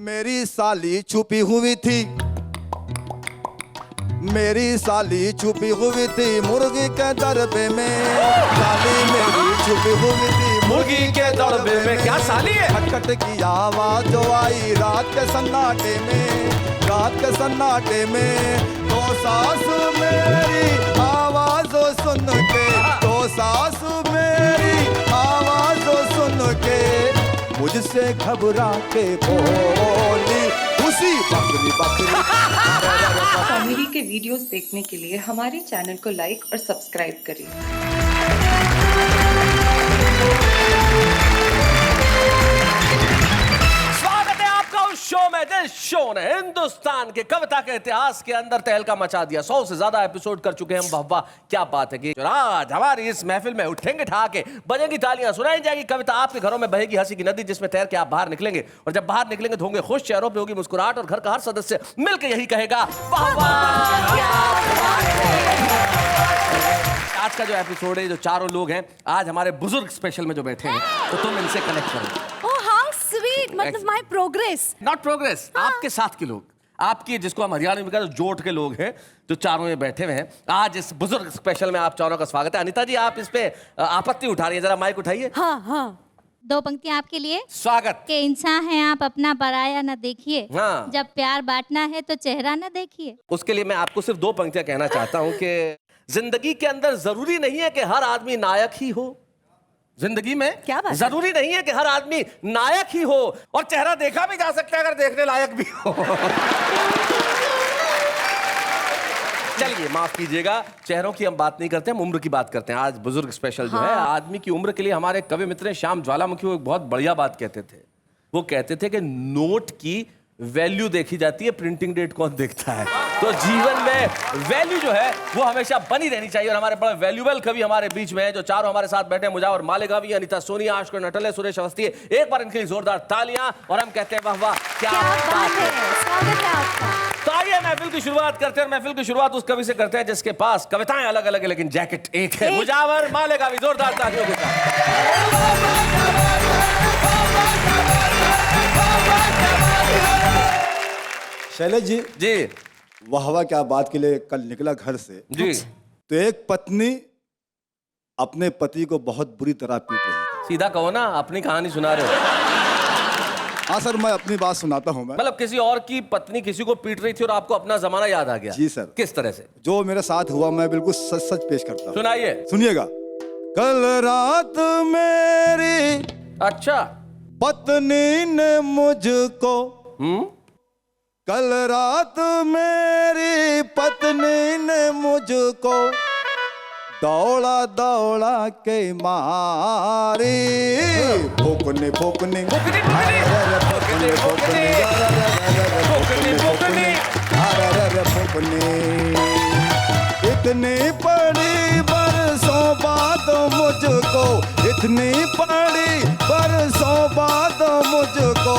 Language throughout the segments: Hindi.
मेरी साली छुपी हुई थी, मेरी साली छुपी हुई थी मुर्गी के दरबे में। साली मेरी छुपी हुई थी मुर्गी के दरबे में। क्या साली है? खटखट की आवाज जो आई रात के सन्नाटे में, रात के सन्नाटे में। तो सासू मेरी आवाज सुन के, तो सासू मेरी आवाज सुन के मुझसे घबरा के बोली उसी बकरी बकरी। कॉमेडी के वीडियोस देखने के लिए हमारे चैनल को लाइक और सब्सक्राइब करें। स्वागत है आपका उस शो में जिस शो ने हिंदुस्तान के कविता के इतिहास के अंदर तहलका मचा दिया। 100 से ज्यादा एपिसोड कर चुके हैं हम। वाह वाह, क्या बात है कि आज हमारी इस महफिल में उठेंगे ठाके, बजेंगी तालियां, सुनाई जाएगी कविता, आपके घरों में बहेगी हंसी की नदी जिसमें तैर के आप बाहर निकलेंगे। और जब बाहर निकलेंगे तो होंगे खुश, चेहरों पे होगी मुस्कुराहट और घर का हर सदस्य मिलकर यही कहेगा वाह वाह क्या बात है। आज का जो एपिसोड है, जो चारों लोग हैं आज हमारे बुजुर्ग स्पेशल में जो बैठे हैं, तो तुम इनसे कनेक्ट करो। ओह हाउ स्वीट, मतलब माय प्रोग्रेस। नॉट प्रोग्रेस, आपके साथ के लोग, आपकी जिसको हम हरियाणा में कहते हैं जोट के लोग हैं, जो चारों में बैठे हुए हैं। आज इस बुजुर्ग स्पेशल में आप चारों का स्वागत है। अनीता जी, आप इस पे आपत्ति उठा रही है, जरा माइक उठाइए। हाँ हाँ, दो पंक्तियां आपके लिए। स्वागत। के इंसान हैं आप, अपना पराया न देखिए, हाँ। जब प्यार बांटना है तो चेहरा न देखिए। उसके लिए मैं आपको सिर्फ 2 पंक्तियां कहना चाहता हूं कि जिंदगी के अंदर जरूरी नहीं है कि हर आदमी नायक ही हो। जिंदगी में क्या बात है? जरूरी नहीं है कि हर आदमी नायक ही हो, और चेहरा देखा भी जा सकता है अगर देखने लायक भी हो। चलिए माफ कीजिएगा, चेहरों की हम बात नहीं करते, हम उम्र की बात करते हैं। आज बुजुर्ग स्पेशल जो है आदमी की उम्र के लिए हमारे कवि मित्र श्याम ज्वालामुखी वो एक बहुत बढ़िया बात कहते थे। वो कहते थे कि नोट की वैल्यू देखी जाती है, प्रिंटिंग डेट कौन देखता है। तो जीवन में वैल्यू जो है वो हमेशा बनी रहनी चाहिए। और हमारे बड़े वैल्यूबल कवि हमारे बीच में है, जो चारों हमारे साथ बैठे हैं। मुजावर मालेगावी, अनीता सोनी, आशुतोष नटले, सुरेश अवस्थी। एक बार इनके लिए जोरदार तालियां और हम कहते हैं वाह वाह क्या बात है। स्वागत है आपका। तो आइए महफिल की शुरुआत करते हैं। महफिल की शुरुआत उस कवि से करते हैं जिसके पास कविताएं अलग अलग है लेकिन जैकेट एक है। मुजावर मालेगावी, जोरदार तालियों के साथ। शैलेश जी, जी वाह वाह क्या बात के लिए कल निकला घर से, जी, तो एक पत्नी अपने पति को बहुत बुरी तरह पीट रही थी। सीधा कहो ना, अपनी कहानी सुना रहे हो। हाँ सर, मैं अपनी बात सुनाता हूँ। मैं मतलब किसी और की पत्नी किसी को पीट रही थी और आपको अपना जमाना याद आ गया। जी सर। किस तरह से? जो मेरे साथ हुआ मैं बिल्कुल सच सच पेश करता हूँ, सुनाइए। सुनिएगा। कल रात मेरी अच्छा। पत्नी ने मुझको, कल रात मेरी पत्नी ने मुझको दौड़ा दौड़ा के मारी। फूकने फूकने इतनी पड़ी बरसों बाद मुझको, इतनी पड़ी बरसों बाद मुझको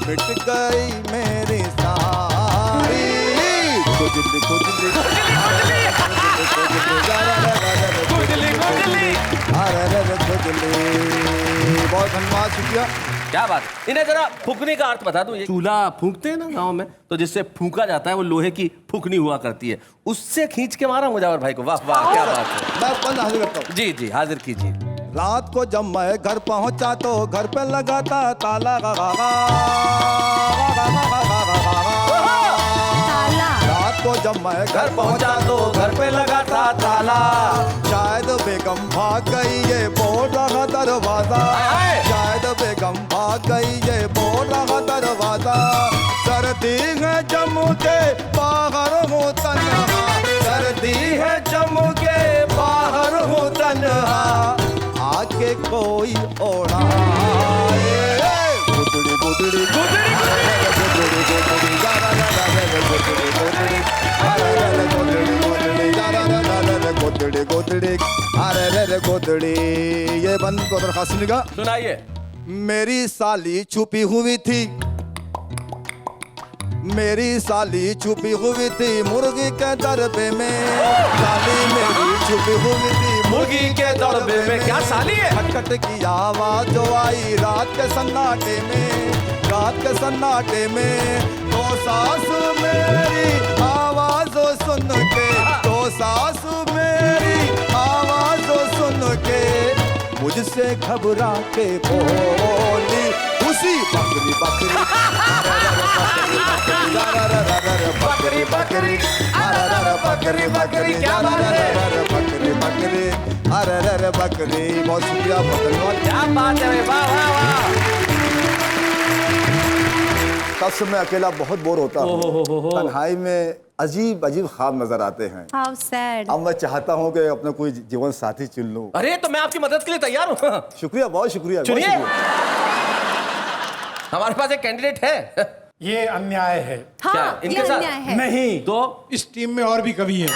मिट गई मेरी सारी खुजली खुजली बहुत धन्यवाद, शुक्रिया। क्या बात। इन्हें जरा फूकने का अर्थ बता दूं। ये चूल्हा फूकते हैं ना गांव में, तो जिससे फूका जाता है वो लोहे की फूकनी हुआ करती है, उससे खींच के मारा मुजावर भाई को। वाह वाह क्या बात है। मैं बंद हाजिर करता हूँ। जी जी, हाजिर कीजिए। रात को जब मैं घर पहुंचा तो घर पे लगाता ताला। रात को जब मैं घर पहुंचा तो घर पे लगाता ताला। शायद बेगम भाग गई ये बोल रहा दरवाजा, शायद बेगम भाग गई ये बोल रहा दरवाजा। सर्दी है जम के बाहर हूँ तन्हा, सर्दी है जम के बाहर हूँ तन्हा, आके कोई ओढ़ाए। गुदड़ी गुदड़ी गुदड़ी गुदड़ी गुदड़ी अरे गुदड़ी। ये बंद को दरखास्त सुनिएगा। सुनाइए। मेरी साली छुपी हुई थी, मेरी साली छुपी हुई थी मुर्गी के दरबे में। साली मेरी छुपी हुई थी मुर्गी के दरबे में। क्या साली है? खटखट की आवाज जो आई रात के सन्नाटे में, रात के सन्नाटे में तो सासू मेरी आवाज सुन के, तो सासू मेरी आवाज सुन के मुझसे घबरा के बोली उसी बकरी बकरी बकरी बकरी बकरी बकरी क्या बात है, बकरी बकरी अरे बकरी। बहुत शुक्रिया, बहुत धन्यवाद। क्या बात है, वाह वाह वाह। तब से मैं अकेला बहुत बोर होता हूँ, तन्हाई में अजीब अजीब ख्वाब नजर आते हैं। How sad. अब मैं चाहता हूँ कि अपना कोई जीवन साथी चुन लूं। अरे तो मैं आपकी मदद के लिए तैयार हूँ। शुक्रिया, बहुत शुक्रिया, बहुत चुनिए। शुक्रिया। हमारे पास एक कैंडिडेट है। ये अन्याय है। हाँ, क्या? ये इनके साथ? अन्याय है। नहीं तो इस टीम में और भी कवि हैं।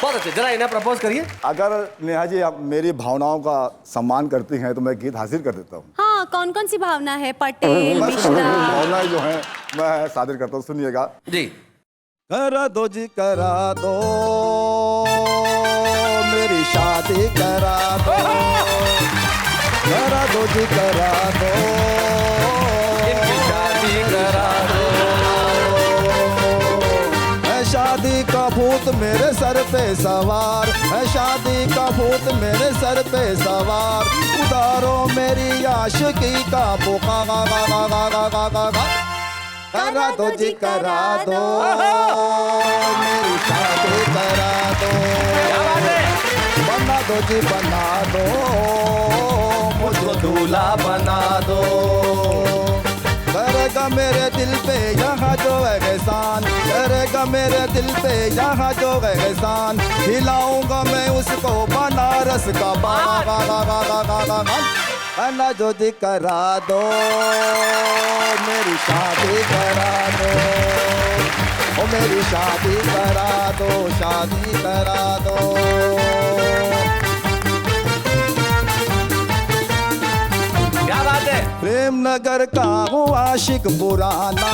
बहुत अच्छे, जरा इन्हें प्रपोज करिए। अगर नेहा जी आप मेरी भावनाओं का सम्मान करती हैं तो मैं गीत हासिल कर देता हूँ। हाँ, कौन कौन सी भावना है? पटेल, मिश्रा। भावनाएं जो हैं मैं सादर करता हूँ, सुनिएगा। जी। करा दो जी करा दो, मेरी शादी करा दो, करा दो जी करा दो, इनकी शादी करा दो। है शादी का भूत मेरे सर पे सवार, है शादी का भूत मेरे सर पे सवार, उतारो मेरी आशिकी का बुखा गा गा गा गा गा गा गा गा। करा दो जी करा दो, मेरी शादी करा दो, क्या बात है? बना दो जी बना दो, मुझको दूल्हा बना दो। करेगा मेरे दिल पे यहाँ जो एहसान, करेगा मेरे दिल पे यहाँ जो एहसान, खिलाऊंगा मैं उसको बनारस का बागा गा गा गा गा गा गा गा। बना जो जी करा दो, मेरी शादी करा दो, ओ मेरी शादी करा दो, शादी करा दो। क्या बात है? प्रेम नगर का हूँ आशिक पुराना,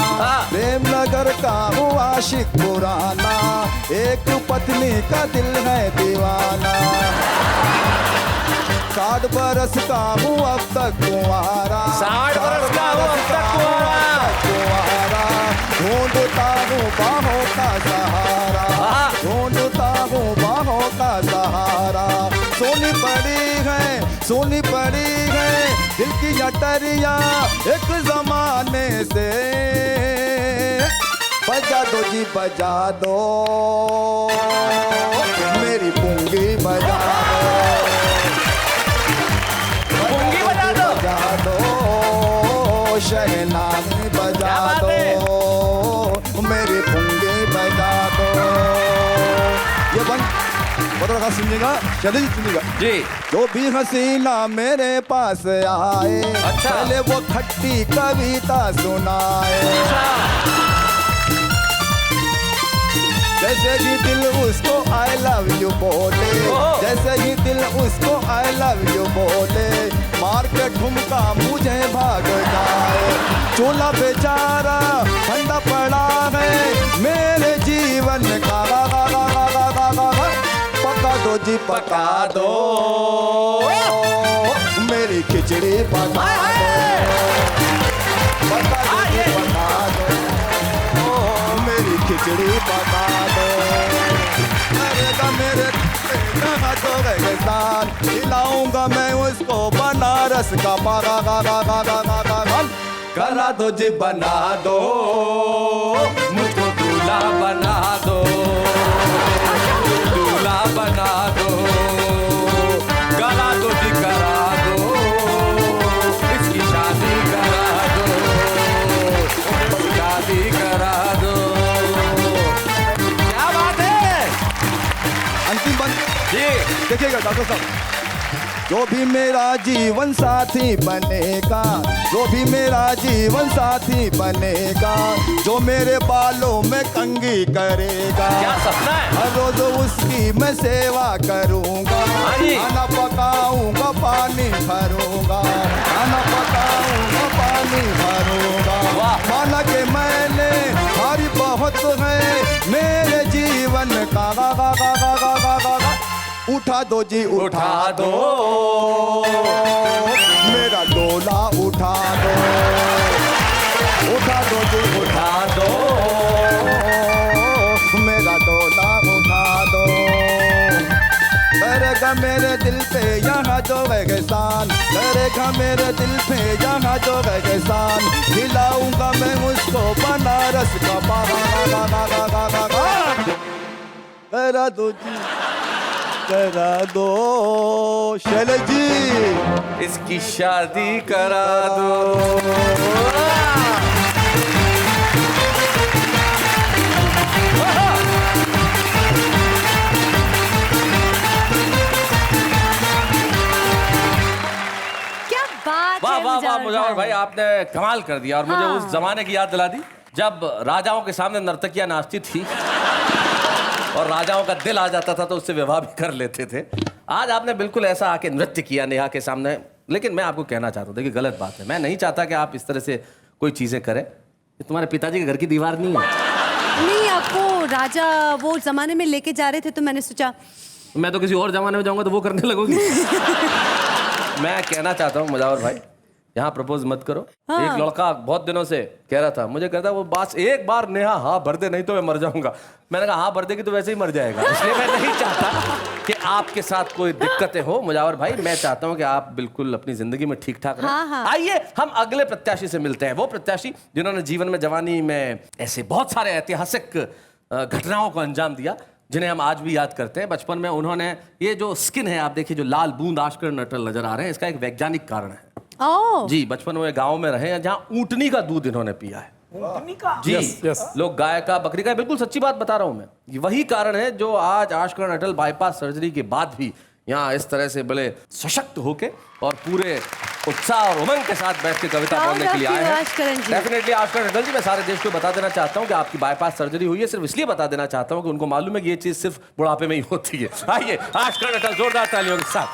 प्रेम नगर का हूँ आशिक पुराना, एक पत्नी का दिल है दीवाना, 60 बरस का हूँ अब तक कुंवारा, 60 बरस का हूँ अब तक कुंवारा, ढूंढता हूँ बाहों का सहारा, ढूंढता हूँ बाहों का सहारा। सोनी पड़ी है, सोनी पड़ी है दिल की अटरिया एक जमाने से, बजा दो जी बजा दो, मेरी पुंगी बजा दो, पुंगी बजा दो, बजा दो, शहनाई बजा दो, मेरी पुंगी बजा दो। ये बन बता सुनिएगा, चलिए सुनिएगा जी। जो भी हसीना मेरे पास आए, अच्छा। पहले वो खट्टी कविता सुनाए, जैसे ही दिल उसको आई लव यू बोले, जैसे ही दिल उसको आई लव यू बोले, मार के ठुमका मुझे भाग जाए, चूल्हा बेचारा ठंडा पड़ा है मेरे जीवन का, गा गा गा गा गा गा गा गा। पका दो जी पका दो, मेरी खिचड़ी पका दो, पका दो जी पका दो, मेरी खिचड़ी पका दो। करेगा मेरे हाथों के साथ, खिलाऊंगा मैं उसको बनारस का पागा गा गा गा गा गा गा गा। करा दो जी बना दो, मुझको दूल्हा बना दो, दूल्हा बना दो, गला दो जी करा दो, इसकी शादी करा दो, शादी करा दो। क्या बात है? अंतिम बंद जी। देखिएगा डॉक्टर साहब, जो भी मेरा जीवन साथी बनेगा, जो भी मेरा जीवन साथी बनेगा, जो मेरे बालों में कंघी करेगा, क्या सपना है? हर रोज उसकी मैं सेवा करूंगा, हाँ जी। खाना पकाऊंगा पानी भरूंगा, खाना पकाऊंगा पानी भरूंगा। वाह। माना कि मैंने हरी बहुत है मेरे जीवन का, गा गा गा गा गा गा गा गा। उठा दो जी उठा दो मेरा डोला उठा दो जी उठा दो मेरा डोला उठा दो करेगा मेरे दिल पे यहाँ जो एहसान करेगा मेरे दिल पे यहाँ जो एहसान खिलाऊंगा मैं उसको बनारस का करा दो जी करा दो शैलेश जी इसकी शादी करा दो। क्या बात वाह है वाह वाह मुजावर मुजावर भाई, आपने कमाल कर दिया और मुझे उस जमाने की याद दिला दी जब राजाओं के सामने नर्तकियां नाचती थी और राजाओं का दिल आ जाता था तो उससे विवाह भी कर लेते थे। आज आपने बिल्कुल ऐसा आके नृत्य किया नेहा के सामने, लेकिन मैं आपको कहना चाहता हूँ, देखिए गलत बात है, मैं नहीं चाहता कि आप इस तरह से कोई चीजें करें। ये तुम्हारे पिताजी के घर की दीवार नहीं है। नहीं, आपको राजा वो जमाने में लेके जा रहे थे तो मैंने सोचा मैं तो किसी और जमाने में जाऊंगा तो वो करने लगोगी। मैं कहना चाहता हूँ मुजावर भाई, यहाँ प्रपोज मत करो। एक लड़का बहुत दिनों से कह रहा था, मुझे कहता वो बस एक बार नेहा हाँ भर दे नहीं तो मैं मर जाऊंगा। मैंने कहा हाँ भर देगी तो वैसे ही मर जाएगा, इसलिए मैं नहीं चाहता कि आपके साथ कोई दिक्कतें हो मुजावर भाई। मैं चाहता हूँ कि आप बिल्कुल अपनी जिंदगी में ठीक ठाक रहें। आइए हम अगले प्रत्याशी से मिलते हैं, वो प्रत्याशी जिन्होंने जीवन में जवानी में ऐसे बहुत सारे ऐतिहासिक घटनाओं को अंजाम दिया जिन्हें हम आज भी याद करते हैं। बचपन में उन्होंने ये जो स्किन है आप देखिए, जो लाल बूंद आश्कर नटल नजर आ रहे हैं, इसका एक वैज्ञानिक कारण है। जी, बचपन में गांव में रहे हैं जहां ऊंटनी का दूध इन्होंने पिया है। ऊंटनी का? जी लोग गाय का बकरी का, बिल्कुल सच्ची बात बता रहा हूं मैं। वही कारण है जो आज आश्कर नटल बाईपास सर्जरी के बाद भी यहाँ इस तरह से बड़े सशक्त होके और पूरे उत्साह और उमंग के साथ बैठ के कविता बोलने के लिए आए हैं। डेफिनेटली आश्कर नटल जी, मैं सारे देश को बता देना चाहता हूँ कि आपकी बाईपास सर्जरी हुई है, सिर्फ इसलिए बता देना चाहता हूँ कि उनको मालूम है कि ये चीज सिर्फ बुढ़ापे में ही होती है। आइए आश्कर नटल जोरदार तालियों के साथ।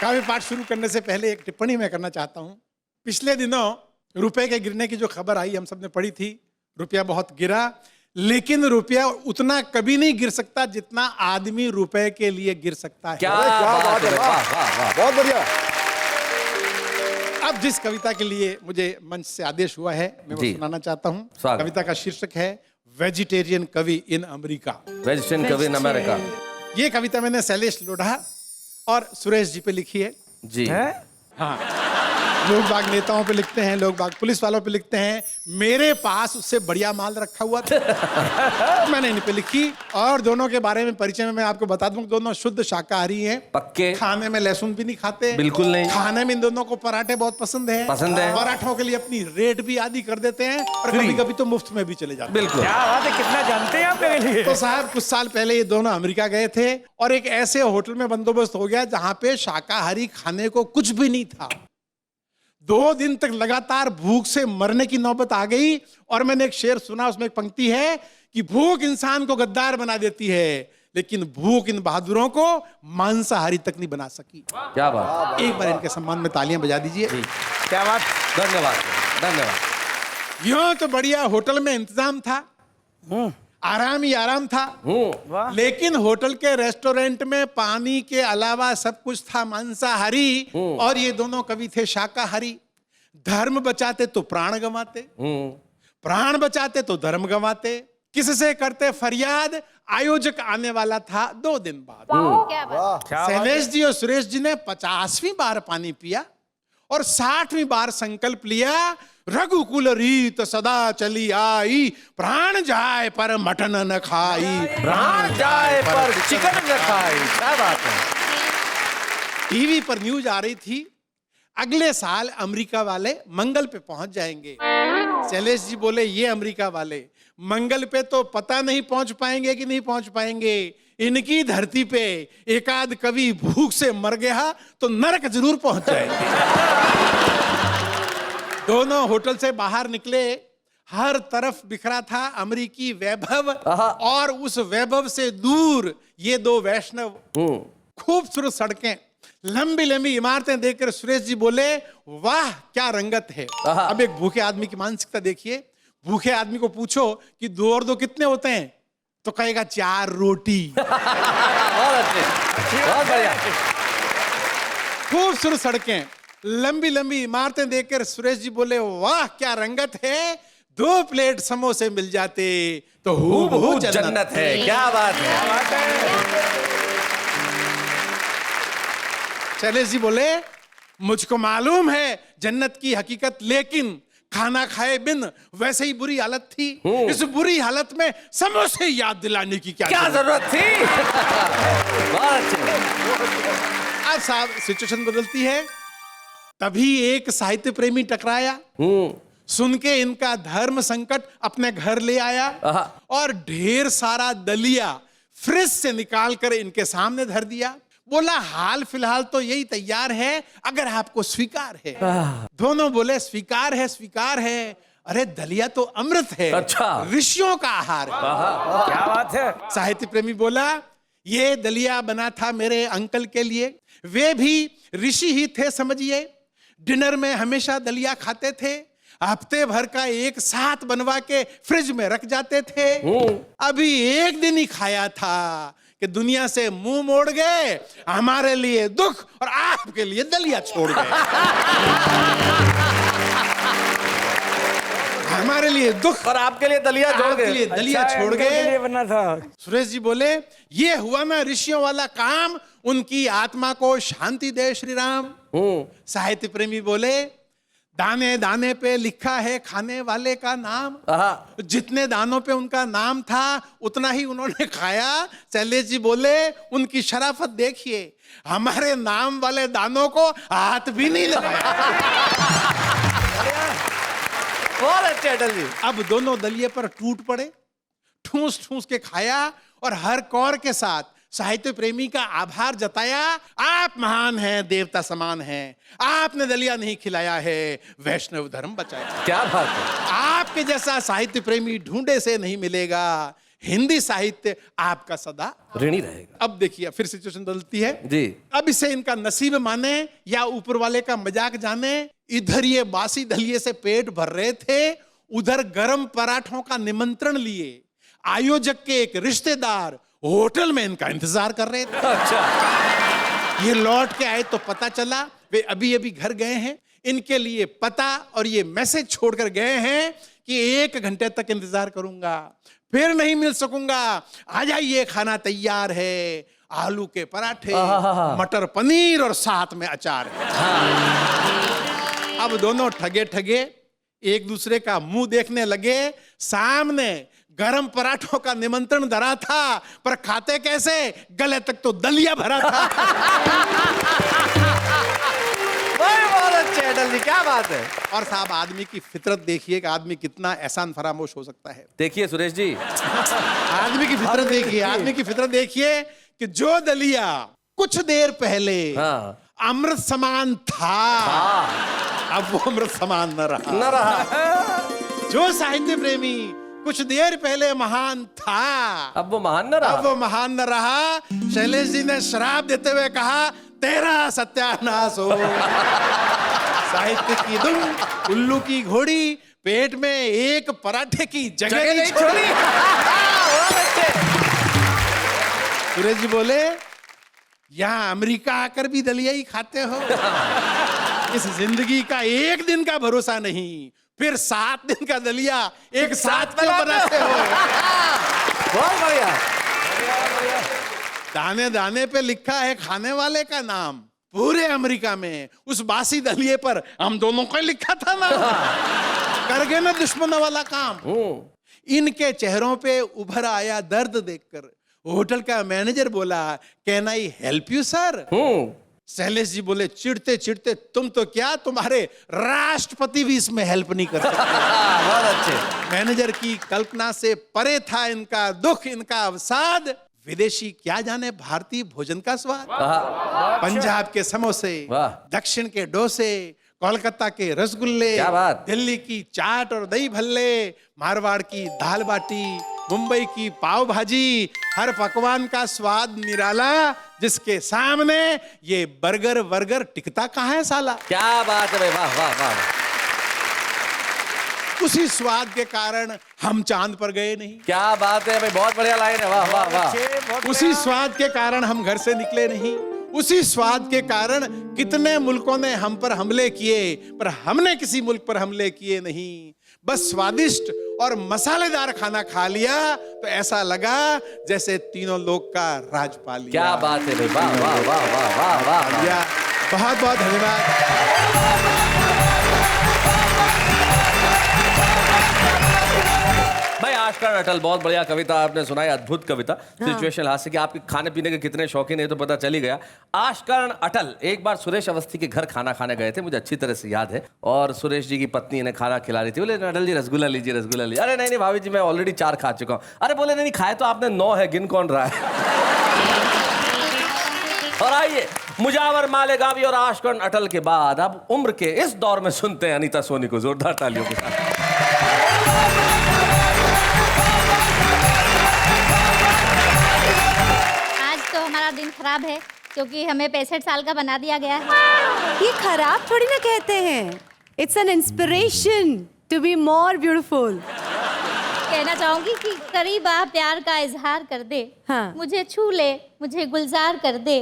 काव्य पाठ शुरू करने से पहले एक टिप्पणी मैं करना चाहता हूँ। पिछले दिनों रुपए के गिरने की जो खबर आई हम सबने पढ़ी थी, रुपया बहुत गिरा, लेकिन रुपया उतना कभी नहीं गिर सकता जितना आदमी रुपए के लिए गिर सकता है। क्या बात है, बहुत बढ़िया। अब जिस कविता के लिए मुझे मंच से आदेश हुआ है मैं वो सुनाना चाहता हूँ। कविता का शीर्षक है वेजिटेरियन कवि इन अमेरिका। वेजिटेरियन कवि इन अमेरिका। ये कविता मैंने शैलेश लोढ़ा और सुरेश जी पे लिखी है। जी हाँ, लोग बाग नेताओं पे लिखते हैं, लोग बाग पुलिस वालों पे लिखते हैं, मेरे पास उससे बढ़िया माल रखा हुआ था। मैंने इन पे लिखी और दोनों के बारे में परिचय में मैं आपको बता दूं, दोनों शुद्ध शाकाहारी हैं, पक्के, खाने में लहसुन भी नहीं खाते, बिल्कुल नहीं। खाने में इन दोनों को पराठे बहुत पसंद है। पराठों के लिए अपनी रेट भी आदि कर देते हैं और कभी कभी तो मुफ्त में भी चले जाते हैं। बिल्कुल, क्या बात है, कितना जानते हैं आप मेरे लिए। तो साहब कुछ साल पहले ये दोनों अमेरिका गए थे और एक ऐसे होटल में बंदोबस्त हो गया जहां पे शाकाहारी खाने को कुछ भी नहीं था। 2 दिन तक लगातार भूख से मरने की नौबत आ गई और मैंने एक शेर सुना, उसमें एक पंक्ति है कि भूख इंसान को गद्दार बना देती है लेकिन भूख इन बहादुरों को मांसाहारी तक नहीं बना सकी। क्या बात। एक बार इनके सम्मान में तालियां बजा दीजिए। क्या बात, धन्यवाद धन्यवाद। यूं तो बढ़िया होटल में इंतजाम था, आराम ही आराम था, लेकिन होटल के रेस्टोरेंट में पानी के अलावा सब कुछ था मांसाहारी और ये दोनों कवि थे शाकाहारी। धर्म बचाते तो प्राण गंवाते, प्राण बचाते तो धर्म गंवाते। किससे करते फरियाद, आयोजक आने वाला था 2 दिन बाद। शैलेश जी और सुरेश जी ने 50वीं बार पानी पिया और 60वीं बार संकल्प लिया, रघुकुल रीत सदा चली आई, प्राण जाए पर मटन न खाई, प्राण जाए पर चिकन न खाई। क्या बात है। टीवी पर न्यूज आ रही थी, अगले साल अमेरिका वाले मंगल पे पहुंच जाएंगे। शैलेश जी बोले ये अमेरिका वाले मंगल पे तो पता नहीं पहुंच पाएंगे कि नहीं पहुंच पाएंगे, इनकी धरती पे एकाध कवि भूख से मर गया तो नरक जरूर पहुंच जाएंगे। दोनों होटल से बाहर निकले, हर तरफ बिखरा था अमेरिकी वैभव और उस वैभव से दूर ये 2 वैष्णव। खूबसूरत सड़कें, लंबी लंबी इमारतें देखकर सुरेश जी बोले वाह क्या रंगत है। अब एक भूखे आदमी की मानसिकता देखिए, भूखे आदमी को पूछो कि 2 और 2 कितने होते हैं, तो कहेगा 4 रोटी। बहुत अच्छे, बहुत बढ़िया। खूबसूरत सड़कें, लंबी लंबी इमारतें देखकर सुरेश जी बोले, वाह क्या रंगत है, 2 प्लेट समोसे मिल जाते तो हूबहू जन्नत है। क्या बात है। शैलेश जी बोले, मुझको मालूम है जन्नत की हकीकत, लेकिन खाना खाए बिन वैसे ही बुरी हालत थी। इस बुरी हालत में समोसे याद दिलाने की क्या जरूरत थी। बहुत अच्छे। आज साहब सिचुएशन बदलती है। तभी एक साहित्य प्रेमी टकराया, सुन के इनका धर्म संकट अपने घर ले आया और ढेर सारा दलिया फ्रिज से निकाल कर इनके सामने धर दिया। बोला, हाल फिलहाल तो यही तैयार है, अगर आपको स्वीकार है। दोनों बोले, स्वीकार है, स्वीकार है। अरे दलिया तो अमृत है, अच्छा, ऋषियों का आहार है। क्या बात है। साहित्य प्रेमी बोला, ये दलिया बना था मेरे अंकल के लिए, वे भी ऋषि ही थे समझिए। डिनर में हमेशा दलिया खाते थे, हफ्ते भर का एक साथ बनवा के फ्रिज में रख जाते थे। अभी एक दिन ही खाया था कि दुनिया से मुंह मोड़ गए, हमारे लिए दुख और आपके लिए दलिया छोड़ गए। हमारे लिए दुख और आपके लिए दलिया छोड़ आपके गए। लिए दलिया अच्छा, छोड़ इनके गए। लिए बना था। सुरेश जी बोले, ये हुआ ना ऋषियों वाला काम, उनकी आत्मा को शांति दे श्री राम। साहित्य प्रेमी बोले, दाने दाने पे लिखा है खाने वाले का नाम, जितने दानों पे उनका नाम था उतना ही उन्होंने खाया। शैलेश जी बोले, उनकी शराफत देखिए, हमारे नाम वाले दानों को हाथ भी नहीं लगाया। बहुत अच्छे अटल जी। अब दोनों दलिये पर टूट पड़े, ठूस ठूस के खाया और हर कौर के साथ साहित्य प्रेमी का आभार जताया। आप महान हैं, देवता समान हैं, आपने दलिया नहीं खिलाया है, वैष्णव धर्म बचाया। क्या बात है। आपके जैसा साहित्य प्रेमी ढूंढे से नहीं मिलेगा, हिंदी साहित्य आपका सदा ऋणी रहेगा। अब देखिए फिर सिचुएशन बदलती है जी। अब इसे इनका नसीब माने या ऊपर वाले का मजाक जाने, इधर ये बासी दलिये से पेट भर रहे थे, उधर गरम पराठों का निमंत्रण लिए आयोजक के एक रिश्तेदार होटल में इनका इंतजार कर रहे थे। अच्छा। ये लौट के आए तो पता चला वे अभी अभी घर गए हैं। इनके लिए पता और ये मैसेज छोड़कर गए हैं कि 1 घंटे तक इंतजार करूंगा, फिर नहीं मिल सकूंगा, आ जाइए खाना तैयार है, आलू के पराठे, मटर पनीर और साथ में अचार है। अब दोनों ठगे ठगे एक दूसरे का मुंह देखने लगे। सामने गरम पराठों का निमंत्रण धरा था, पर खाते कैसे, गले तक तो दलिया भरा था। बहुत अच्छे अटल जी, क्या बात है। और साहब आदमी की फितरत देखिए कि आदमी कितना एहसान फरामोश हो सकता है। देखिए सुरेश जी, आदमी की फितरत देखिए, आदमी की फितरत देखिए कि जो दलिया कुछ देर पहले अमृत समान था, अब वो अमृत समान न रहा। जो साहित्य प्रेमी कुछ देर पहले महान था, अब वो महान न रहा। अब वो महान न रहा। शैलेश जी ने श्राप देते हुए कहा, तेरा सत्यानाश हो। साहित्य की दुम, उल्लू की घोड़ी, पेट में एक पराठे की जगह नहीं छोड़ी। सुरेश जी बोले, यहां अमेरिका आकर भी दलिया ही खाते हो। इस जिंदगी का 1 दिन का भरोसा नहीं, फिर 7 दिन का दलिया एक साथ क्यों बनाते हो। बहुत बढ़िया। दाने दाने पे लिखा है खाने वाले का नाम, पूरे अमेरिका में उस बासी दलिये पर हम दोनों को लिखा था ना। कर गए ना दुश्मनों वाला काम। इनके चेहरों पे उभर आया दर्द देखकर होटल का मैनेजर बोला, can I help you sir. Shailesh ji बोले, चिढ़ते चिढ़ते, तुम तो क्या, तुम्हारे राष्ट्रपति भी इसमें हेल्प नहीं कर सकते। बहुत अच्छे। मैनेजर की कल्पना से परे था इनका दुख, इनका अवसाद। विदेशी क्या जाने भारतीय भोजन का स्वाद। पंजाब के समोसे, दक्षिण के डोसे, कोलकाता के रसगुल्ले, क्या बात। दिल्ली की चाट और दही भल्ले, मारवाड़ की दाल बाटी, मुंबई की पाव भाजी, हर पकवान का स्वाद निराला, जिसके सामने ये बर्गर वर्गर टिकता कहाँ है साला। क्या बात है भाई, वाह वाह वाह। उसी स्वाद के कारण हम चांद पर गए नहीं। क्या बात है भाई, बहुत बढ़िया लाइन है, वाह वाह वाह। उसी स्वाद के कारण हम घर से निकले नहीं। उसी स्वाद के कारण कितने मुल्कों ने हम पर हमले किए, पर हमने किसी मुल्क पर हमले किए नहीं। बस स्वादिष्ट और मसालेदार खाना खा लिया तो ऐसा लगा जैसे तीनों लोग का राज पा लिया। क्या बात है भाई, वाह वाह वाह वाह वाह वाह। या बहुत बहुत धन्यवाद। भाई आशकर्ण अटल, बहुत बढ़िया कविता आपने सुनाई, अद्भुत कविता। सिचुएशन हास्य कि आपके खाने पीने के कितने शौकीन है तो पता चल ही गया। आशकर्ण अटल एक बार सुरेश अवस्थी के घर खाना खाने गए थे, मुझे अच्छी तरह से याद है। और सुरेश जी की पत्नी इन्हें खाना खिला रही थी। बोले अटल जी रसगुल्ला लीजिए, रसगुल्ला लीजिए। अरे नहीं नहीं भाभी जी, मैं ऑलरेडी 4 खा चुका हूँ। अरे बोले नहीं खाए तो आपने 9 है, गिन कौन रहा है। और आइए मुजावर मालेगावी और आशकर्ण अटल के बाद अब उम्र के इस दौर में सुनते हैं अनीता सोनी को जोरदार तालियों के साथ। हमारा दिन खराब है क्योंकि हमें 65 साल का बना दिया गया है। ये खराब थोड़ी ना कहते हैं, it's an inspiration to be more beautiful. कहना चाहूंगी कि करीब आ प्यार का इजहार कर दे, हाँ। मुझे छू ले, मुझे गुलजार कर दे,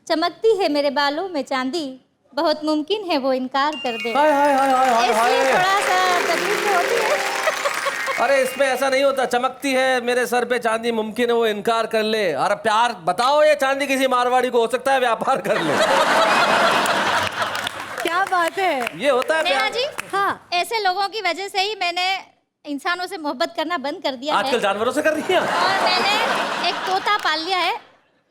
चमकती है मेरे बालों में चांदी, बहुत मुमकिन है वो इनकार कर दे। हाय हाय हाय हाय हाय इसलिए हाय। थोड़ा सा तकलीफ तो होती है। अरे इसमें ऐसा नहीं होता, चमकती है मेरे सर पे चांदी, मुमकिन है वो इनकार कर ले। अरे प्यार बताओ, ये चांदी किसी मारवाड़ी को हो सकता है व्यापार कर ले। क्या बात है, ये होता है नेहा प्यार। जी, हाँ। ऐसे लोगों की वजह से ही मैंने इंसानों से मोहब्बत करना बंद कर दिया आजकल है। जानवरों से कर रही है। और मैंने एक तोता पाल लिया है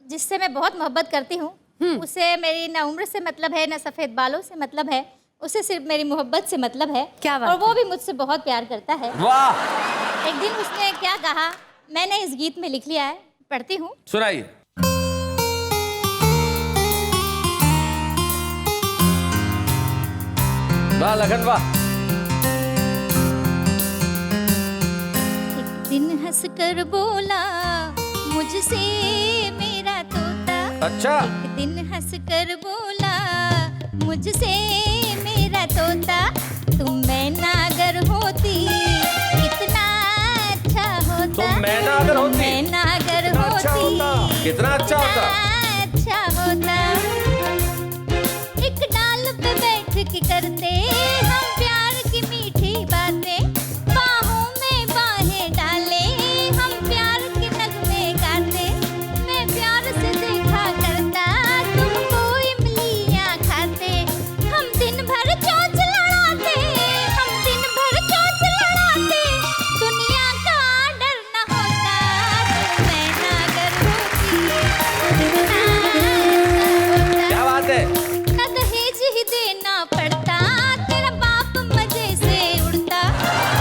जिससे मैं बहुत मोहब्बत करती हूँ। उसे मेरी ना उम्र से मतलब है, ना सफेद बालों से मतलब है, उसे सिर्फ मेरी मोहब्बत से मतलब है। क्या बात और वो भी मुझसे बहुत प्यार करता है। वाह, एक दिन उसने क्या कहा मैंने इस गीत में लिख लिया है, पढ़ती हूँ। सुनाइए। वाह लगन वाह। एक दिन हंस कर बोला मुझसे मेरा तोता, अच्छा। एक दिन हंस कर बोला मुझसे मेरा तोता, तुम मैना अगर होती कितना अच्छा होता। तुम मैना अगर होती? मैना अगर होती कितना अच्छा होता। अच्छा होता। एक डाल पे बैठ के करते हम प्यार की मीठी बातें, बाहों में बाहें डाले हम प्यार के नगमे गाते। मैं प्यार से देखा करता तुमको इमलियां खाते, हम दिन भर चोंच लड़ाते, हम दिन भर चोंच लड़ाते, दुनिया का डर न होता। तुम मैना अगर होती कितना अच्छा क्या बात है। न दहेज ही देना पड़ता, तेरा बाप मजे से उड़ता,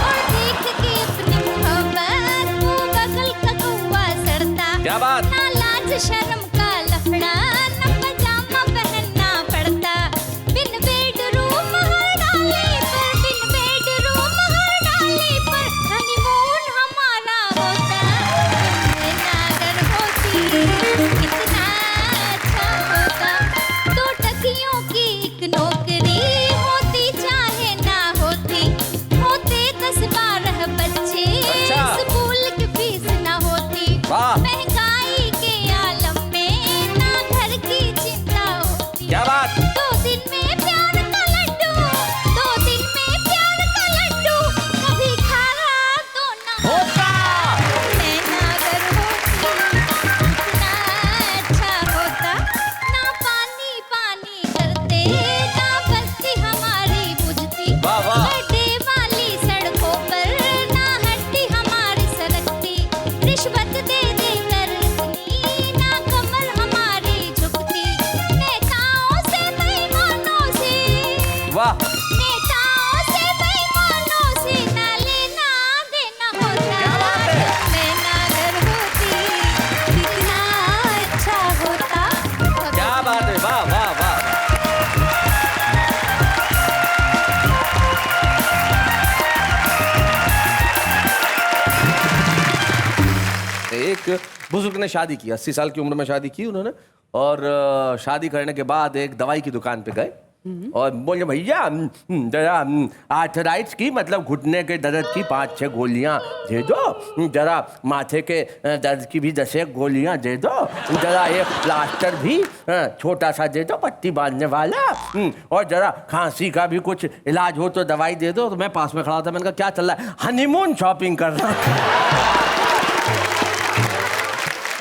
और देख के अपनी मोहब्बत वो बगल का कौवा सड़ता। क्या बात। ना लाज शर्म का लफड़ा, न पजामा पहनना पड़ता, बिन बेडरूम हर डाले पर, बिन बेडरूम हर डाले पर हनीमून हमारा होता। मैना अगर होती कितना अच्छा होता। 2 टकियों की एक नौकरी होती चाहे ना होती, होते 10-12 बच्चे, अच्छा। स्कूल की फीस ना होती, वाह। महंगाई के आलम में ना घर की चिंता होती। क्या बात। 2 दिन में प्यार का लड्डू, 2 दिन में प्यार का लड्डू, कभी खारा तो ना होता। मैना अगर होती कितना अच्छा होता। ना पानी पानी करते, ना बत्ती हमारी बुझती, वाह, वाह। गड्ढे वाली सड़कों पर ना हड्डी हमारी सरकती, रिश्वत दे दे कर इतनी ना कमर हमारी झुकती। नेताओं से बेईमानों से, वाह। नेताओं से बेईमानों से ना लेना देना होता। क्या बात है। मैना अगर होती कितना अच्छा होता। क्या बात है, वाह वाह वाह। एक बुजुर्ग ने शादी की, 80 साल की उम्र में शादी की उन्होंने। और शादी करने के बाद एक दवाई की दुकान पे गए और बोले भैया जरा आर्थराइट्स की मतलब घुटने के दर्द की 5-6 गोलियां दे दो, जरा माथे के दर्द की भी 10 गोलियां दे दो, जरा एक प्लास्टर भी छोटा सा दे दो पट्टी बांधने वाला, और जरा खांसी का भी कुछ इलाज हो तो दवाई दे दो। तो मैं पास में खड़ा था, मैंने कहा क्या चल रहा है? हनीमून शॉपिंग कर रहा हूं।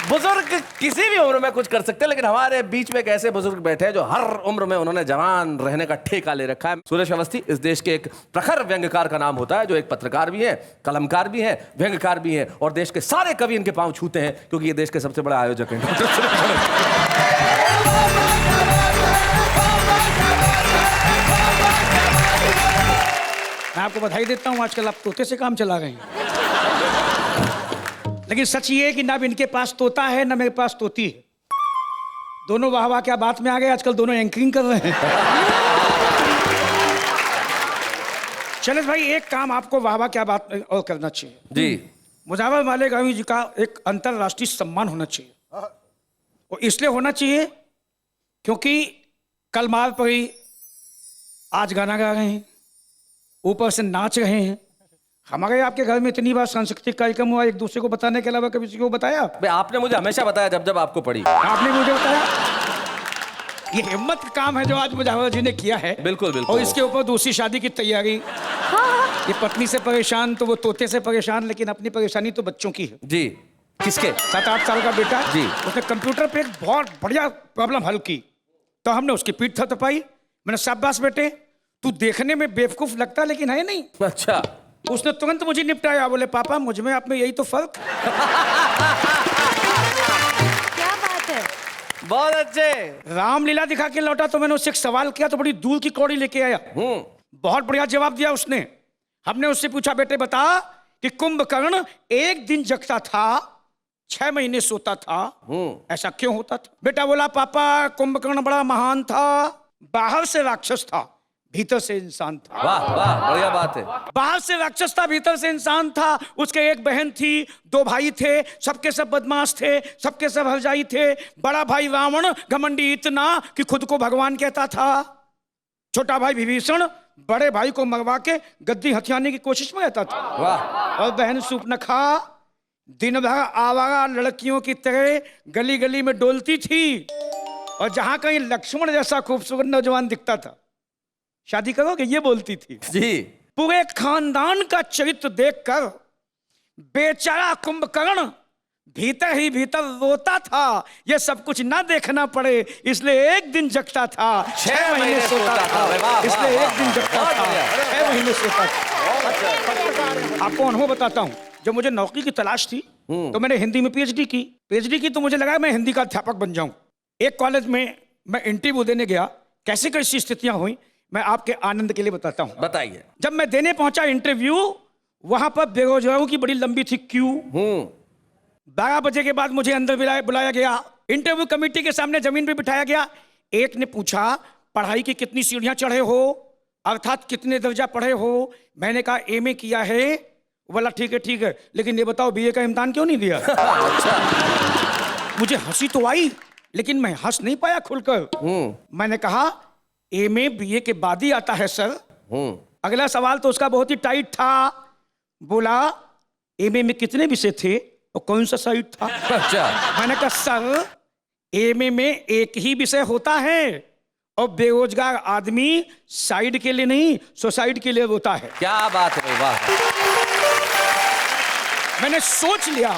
बुजुर्ग किसी भी उम्र में कुछ कर सकते हैं, लेकिन हमारे बीच में एक ऐसे बुजुर्ग बैठे हैं जो हर उम्र में उन्होंने जवान रहने का ठेका ले रखा है। सुरेश अवस्थी इस देश के एक प्रखर व्यंग्यकार का नाम होता है, जो एक पत्रकार भी है, कलमकार भी है, व्यंग्यकार भी है, और देश के सारे कवि इनके पांव छूते हैं क्योंकि ये देश के सबसे बड़े आयोजक हैं। मैं आपको बधाई देता हूँ, आजकल आप तोते से काम चला रहे हैं। लेकिन सच ये है कि ना इनके पास तोता है ना मेरे पास तोती है। दोनों वाह वाह क्या बात में आ गए, आजकल दोनों एंकरिंग कर रहे हैं। शैलेश भाई, एक काम आपको वाह वाह क्या बात और करना चाहिए जी। मुजावर मालेगांवी जी का एक अंतरराष्ट्रीय सम्मान होना चाहिए, और इसलिए होना चाहिए क्योंकि कल माल पर ही आज गाना गा रहे हैं, ऊपर से नाच रहे हैं। हमारे आपके घर में इतनी बार सांस्कृतिक कार्यक्रम हुआ, एक दूसरे को बताने के अलावा कभी किसी को बताया? आपने मुझे हमेशा बताया जब जब आपको पड़ी। आपने मुझे बताया। ये हिम्मत का काम है जो आज मुजावर जी ने किया है। बिल्कुल बिल्कुल। और इसके ऊपर दूसरी शादी की तैयारी। ये पत्नी से परेशान तो वो तोते से परेशान, लेकिन अपनी परेशानी तो बच्चों की है। जी। किसके? 7-8 साल का बेटा जी। उसने कंप्यूटर पे एक बहुत बढ़िया प्रॉब्लम हल की, तो हमने उसकी पीठ थपथपाई। मैंने शाबाश बेटे, तू देखने में बेवकूफ लगता लेकिन है नहीं। अच्छा। उसने तुरंत मुझे निपटाया, बोले पापा मुझ में आप में यही तो फर्क। क्या बात है। बहुत अच्छे। रामलीला दिखा के लौटा तो मैंने उससे एक सवाल किया तो बड़ी दूर की कौड़ी लेके आया। बहुत बढ़िया जवाब दिया उसने। हमने उससे पूछा बेटे बता कि कुंभकर्ण एक दिन जगता था, 6 महीने सोता था, ऐसा क्यों होता था? बेटा बोला पापा कुंभकर्ण बड़ा महान था, बाहर से राक्षस था, भीतर से इंसान था। वाह वाह, बढ़िया बात है। बाहर से राक्षस था, भीतर से इंसान था। उसके एक बहन थी, 2 भाई थे, सबके सब बदमाश थे, सबके सब हरजाई थे। बड़ा भाई रावण घमंडी इतना कि खुद को भगवान कहता था। छोटा भाई विभीषण बड़े भाई को मरवा के गद्दी हथियाने की कोशिश में रहता था। वाह। और बहन सूर्पनखा दिन भर आवारा लड़कियों की तरह गली गली में डोलती थी, और जहां कहीं लक्ष्मण जैसा खूबसूरत नौजवान दिखता था, शादी करोगे ये बोलती थी। जी। पूरे खानदान का चरित्र देखकर बेचारा कुंभकर्ण भीतर ही भीतर रोता था। ये सब कुछ ना देखना पड़े इसलिए एक दिन जगता था, 6 महीने सोता था। इसलिए एक दिन जगता था, 6 महीने सोता था। आपको अनुभव बताता हूँ, जब मुझे नौकरी की तलाश थी तो मैंने हिंदी में पीएचडी की तो मुझे लगा मैं हिंदी का अध्यापक बन जाऊं। एक कॉलेज में मैं इंटरव्यू देने गया, कैसी कैसी स्थितियां हुई मैं आपके आनंद के लिए बताता हूं। बताइए। जब मैं देने पहुंचा इंटरव्यू, वहां पर बेरोजगारों की बड़ी लंबी थी क्यू। 12 बजे के बाद मुझे अंदर बुलाया गया। इंटरव्यू कमेटी के सामने जमीन पे बिठाया गया। एक ने पूछा पढ़ाई की कितनी सीढ़ियां चढ़े हो, अर्थात कितने दर्जा पढ़े हो। मैंने कहा एमए किया है। बोला ठीक है, लेकिन ये बताओ बीए का इम्तिहान क्यों नहीं दिया? मुझे हंसी तो आई लेकिन मैं हंस नहीं पाया खुलकर। मैंने कहा एमए बीए के बाद ही आता है सर। अगला सवाल तो उसका बहुत ही टाइट था। बोला एमए में कितने विषय थे और कौन सा साइड था? अच्छा। मैंने कहा सर एमए में एक ही विषय होता है और बेरोजगार आदमी साइड के लिए नहीं सोसाइटी के लिए होता है। क्या बात है, वाह। मैंने सोच लिया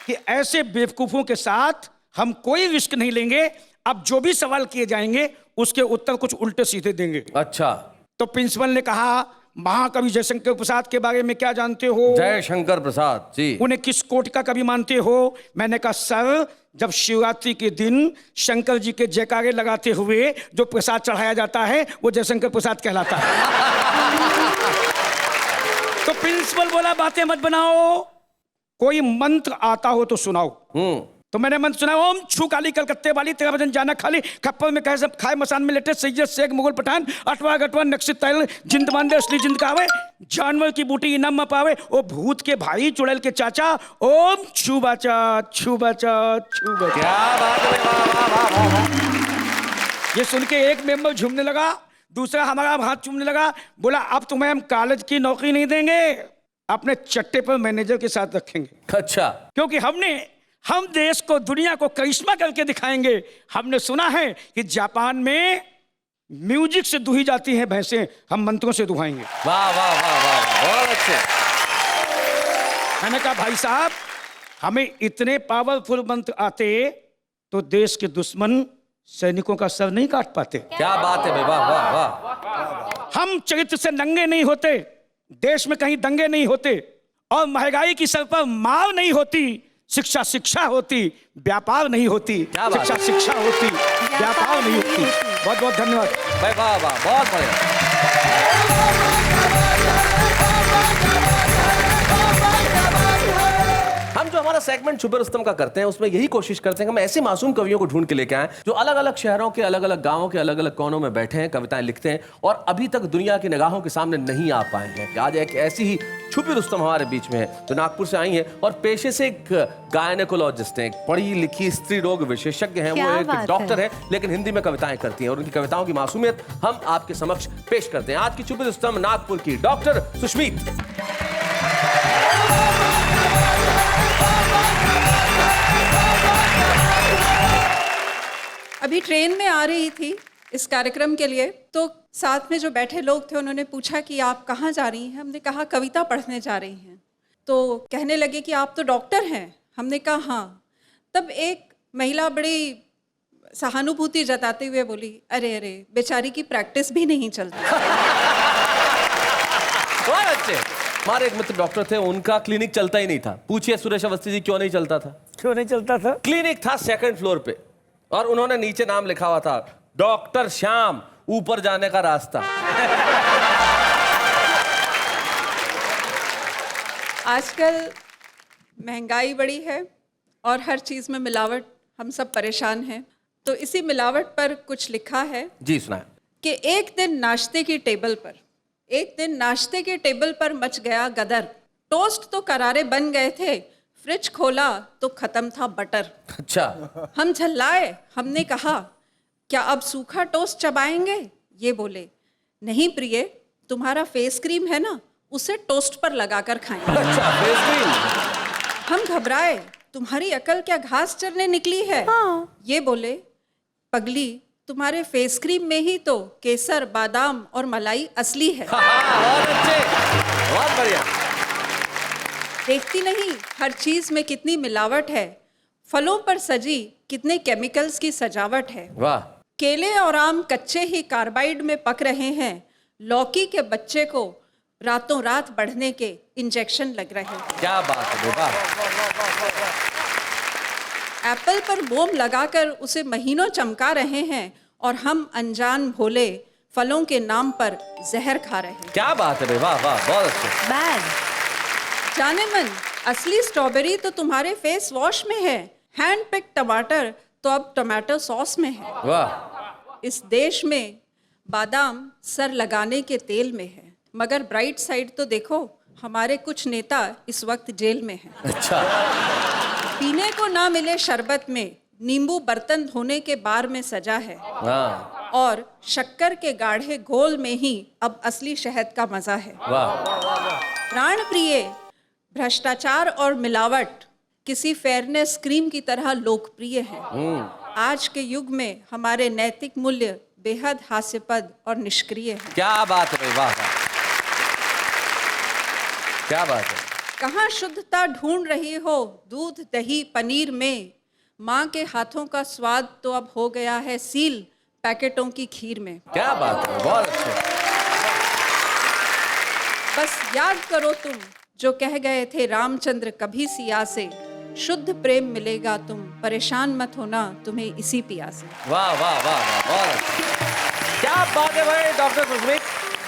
कि ऐसे बेवकूफों के साथ हम कोई रिस्क नहीं लेंगे। अब जो भी सवाल किए जाएंगे उसके उत्तर कुछ उल्टे सीधे देंगे। अच्छा। तो प्रिंसिपल ने कहा महाकवि जयशंकर प्रसाद के बारे में क्या जानते हो? जयशंकर प्रसाद जी। उन्हें किस कोट का कवि मानते हो? मैंने कहा सर जब शिवरात्रि के दिन शंकर जी के जयकारे लगाते हुए जो प्रसाद चढ़ाया जाता है वो जयशंकर प्रसाद कहलाता है। तो प्रिंसिपल बोला बातें मत बनाओ, कोई मंत्र आता हो तो सुनाओ। तो मैंने मंत्र सुना, ओम छू काली कलकत्ते वाली तेरा वजन जाना खाली, खप्पर में कहे सब खाए मसान में लेटे, सैयद शेख मुगल पठान, अठवा गठवा नक्सित तैल, जिंद मानदे असली जिंद कावे, जानवर की बूटी इनाम पावे, ओ भूत के भाई चुड़ैल के चाचा, ओम छू बाचा छू बाचा छू बाचा। क्या बात है, वाह वाह वाह वाह। ये सुन के एक मेंबर झूमने लगा, दूसरा हमारा हाथ चूमने लगा, बोला अब तुम्हें हम कॉलेज की नौकरी नहीं देंगे, अपने चट्टे पर मैनेजर के साथ रखेंगे। अच्छा, क्योंकि हम देश को, दुनिया को करिश्मा करके दिखाएंगे। हमने सुना है कि जापान में म्यूजिक से दुही जाती हैं भैंसें, हम मंत्रों से दुहाएंगे। वाह वाह वाह वाह, बहुत अच्छे। मैंने कहा भाई साहब, हमें इतने पावरफुल मंत्र आते तो देश के दुश्मन सैनिकों का सर नहीं काट पाते। क्या बात है भाई, वाह वाह वाह। हम चरित्र से नंगे नहीं होते, देश में कहीं दंगे नहीं होते, और महंगाई की सर पर मार नहीं होती। शिक्षा शिक्षा होती, व्यापार नहीं होती। क्या बात शिक्षा शिक्षा होती, व्यापार नहीं होती। बहुत बहुत धन्यवाद भाई, वाह वाह, बहुत बढ़िया। हम जो हमारा सेगमेंट छुपे रुस्तम का करते हैं उसमें यही कोशिश करते हैं कि हम ऐसे मासूम कवियों को ढूंढ के लेके आए जो अलग अलग शहरों के, अलग अलग गांवों के अलग अलग कोनों में बैठे हैं, कविताएं लिखते हैं और अभी तक दुनिया की निगाहों के सामने नहीं आ पाए हैं। आज एक ऐसी ही छुपी रुस्तम हमारे बीच में है जो नागपुर से आई है और पेशे से एक गायनेकोलॉजिस्ट हैं, एक पढ़ी लिखी स्त्री रोग विशेषज्ञ हैं। वो एक डॉक्टर है लेकिन हिंदी में कविताएं करती हैं और उनकी कविताओं की मासूमियत हम आपके समक्ष पेश करते हैं। आज की छुपी रुस्तम नागपुर की डॉक्टर सुष्मीत। अभी ट्रेन में आ रही थी इस कार्यक्रम के लिए, तो साथ में जो बैठे लोग थे उन्होंने पूछा कि आप कहाँ जा रही हैं। हमने कहा कविता पढ़ने जा रही हैं। तो कहने लगे कि आप तो डॉक्टर हैं। हमने कहा हाँ। तब एक महिला बड़ी सहानुभूति जताते हुए बोली, अरे अरे बेचारी की प्रैक्टिस भी नहीं चलती। बहुत अच्छे। हमारे एक मित्र डॉक्टर थे, उनका क्लिनिक चलता ही नहीं था। पूछिए सुरेश अवस्थी जी क्यों नहीं चलता था? क्यों नहीं चलता था? क्लिनिक था 2nd फ्लोर पे और उन्होंने नीचे नाम लिखा हुआ था डॉक्टर श्याम, ऊपर जाने का रास्ता। आजकल महंगाई बढ़ी है और हर चीज में मिलावट, हम सब परेशान हैं। तो इसी मिलावट पर कुछ लिखा है जी, सुनाए। कि एक दिन नाश्ते के टेबल पर मच गया गदर। टोस्ट तो करारे बन गए थे, फ्रिज खोला तो खत्म था बटर। अच्छा। हम झल्लाए, हमने कहा क्या अब सूखा टोस्ट चबाएंगे? ये बोले नहीं प्रिय, तुम्हारा फेस क्रीम है ना, उसे टोस्ट पर लगाकर खाएंगे। अच्छा, फेस क्रीम। हम घबराए, तुम्हारी अकल क्या घास चरने निकली है? हाँ। ये बोले पगली, तुम्हारे फेस क्रीम में ही तो केसर, बादाम और मलाई असली है। बहुत अच्छे, बहुत बढ़िया। देखती नहीं हर चीज में कितनी मिलावट है, फलों पर सजी कितने केमिकल्स की सजावट है। वाह। केले और आम कच्चे ही कार्बाइड में पक रहे हैं, लौकी के बच्चे को रातों रात बढ़ने के इंजेक्शन लग रहे हैं। क्या बात है, वाह। एप्पल पर मोम लगाकर उसे महीनों चमका रहे हैं और हम अनजान भोले फलों के नाम पर जहर खा रहे हैं। क्या बात है, वाह वाह, बहुत अच्छे। बैड। जाने मन, असली स्ट्रॉबेरी तो तुम्हारे फेस वॉश में है, हैंड पिक टमाटर तो अब टमाटो सॉस में है। वाह। इस देश में बादाम सर लगाने के तेल में है, मगर ब्राइट साइड तो देखो, हमारे कुछ नेता इस वक्त जेल में हैं। अच्छा। पीने को ना मिले शरबत में, नींबू बर्तन धोने के बार में सजा है। हाँ। और शक्कर के गाढ़े घोल में ही अब असली शहद का मजा है। वाह। प्राण प्रिय, भ्रष्टाचार और मिलावट किसी फेयरनेस क्रीम की तरह लोकप्रिय है। आज के युग में हमारे नैतिक मूल्य बेहद हास्यपद और निष्क्रिय हैं। क्या बात है भाई, वाह वाह, क्या बात है। कहाँ शुद्धता ढूंढ रही हो दूध दही पनीर में, माँ के हाथों का स्वाद तो अब हो गया है सील पैकेटों की खीर में। क्या बात है, बहुत अच्छे। बस याद करो तुम जो कह गए थे रामचंद्र कभी सिया से, शुद्ध प्रेम मिलेगा तुम परेशान मत होना तुम्हें इसी पिया से। वाह वाह वाह वाह, बहुत अच्छे। क्या बात है भाई डॉक्टर सुष्मित,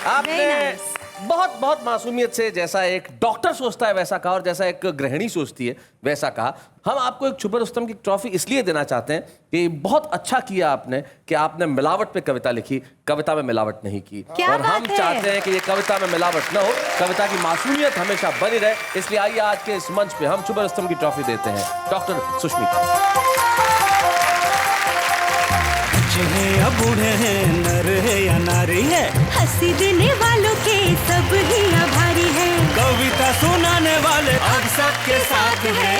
आपने बहुत बहुत मासूमियत से जैसा एक डॉक्टर सोचता है वैसा कहा और जैसा एक गृहिणी सोचती है वैसा कहा। हम आपको एक छुपे रुस्तम की ट्रॉफी इसलिए देना चाहते हैं कि बहुत अच्छा किया आपने कि आपने मिलावट पे कविता लिखी, कविता में मिलावट नहीं की। और हम चाहते हैं कि ये कविता में मिलावट न हो, कविता की मासूमियत हमेशा बनी रहे। इसलिए आइए आज के इस मंच पे हम छुपे रुस्तम की ट्रॉफी देते हैं डॉक्टर सुष्मित। या बूढ़े हैं, नर है या नारी है, हंसी देने वालों के सब ही आभारी है। कविता सुनाने वाले अब सबके साथ है।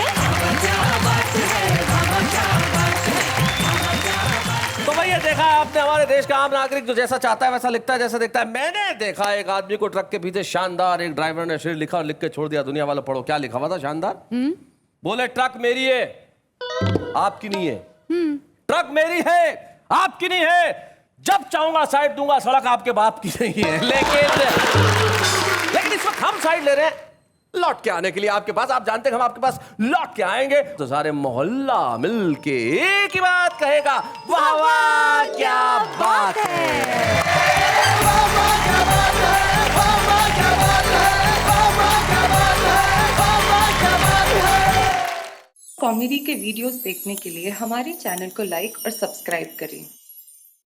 तो भैया देखा आपने हमारे देश का आम नागरिक जो जैसा चाहता है वैसा लिखता है, जैसा देखता है। मैंने देखा एक आदमी को ट्रक के पीछे शानदार एक ड्राइवर ने शेर लिखा और लिख के छोड़ दिया। दुनिया वालों पढ़ो क्या लिखा हुआ था शानदार। बोले ट्रक मेरी है आपकी नहीं है, ट्रक मेरी है आपकी नहीं है, जब चाहूंगा साइड दूंगा, सड़क आपके बाप की नहीं है। लेकिन इस वक्त हम साइड ले रहे हैं लौट के आने के लिए आपके पास। आप जानते हैं हम आपके पास लौट के आएंगे तो सारे मोहल्ला मिलके एक ही बात कहेगा, वाह वाह क्या बात है। कॉमेडी के वीडियोस देखने के लिए हमारे चैनल को लाइक और सब्सक्राइब करें।